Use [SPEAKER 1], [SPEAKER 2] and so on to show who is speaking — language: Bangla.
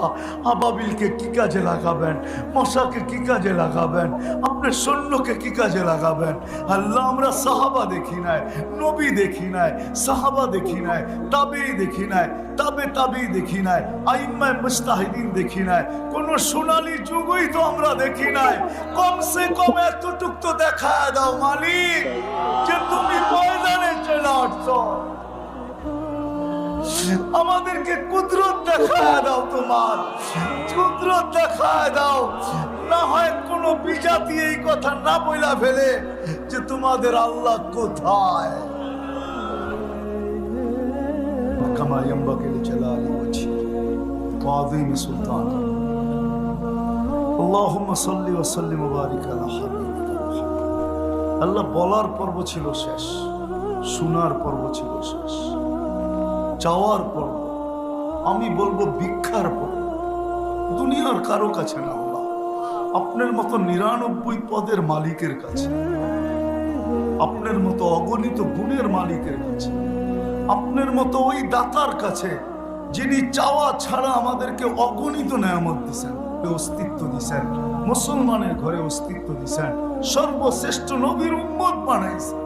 [SPEAKER 1] আল্লাহ আবাবিলকে কি কাজে লাগাবেন, মশাকে কি কাজে লাগাবেন, আপনার সৈন্যকে কি কাজে লাগাবেন। আল্লাহ আমরা সাহাবা দেখি নাই, নবী দেখি নাই, সাহাবা দেখি নাই, তাবেঈ দেখি নাই, তাবেঈ দেখি নাই, আইম্মায়ে মুজতাহিদিন দেখি নাই, কোন সোনালী যুগই তো আমরা দেখি নাই। কমসে কম এতটুক তো দেখা দাও মালিক যে তুমি ময়দানে চলে আসছো, আমাদেরকে কুদরত দেখায় দাও, তোমার কুদরত দেখায় দাও। না হয় কোন বিজাতি এই কথা না বইলা ফেলে যে তোমাদের আল্লাহ কোথায়। কামা ইয়ামবাগি লিজালালি ওয়াজহি ওয়া আযীমি সুলতানি। আল্লাহুম্মা সাল্লি ওয়া সাল্লিম ওয়া বারিক আলা হাবিবিকা মুহাম্মদ। আল্লাহ বলার পর্ব ছিল শেষ, শোনার পর্ব ছিল শেষ, চাওয়ার পর্ব, আমি বলবো ভিক্ষার পর্ব। দুনিয়ার কারো কাছে না আল্লাহ, আপনার মতো 99 পদের মালিকের কাছে, আপনার মতো অগণিত গুণের মালিকের কাছে, আপনার মতো ওই দাতার কাছে যিনি চাওয়া ছাড়া আমাদেরকে অগণিত নেয়ামত দিছেন, অস্তিত্ব দিছেন, মুসলমানের ঘরে অস্তিত্ব দিছেন, সর্বশ্রেষ্ঠ নবীর উম্মত বানাইছেন।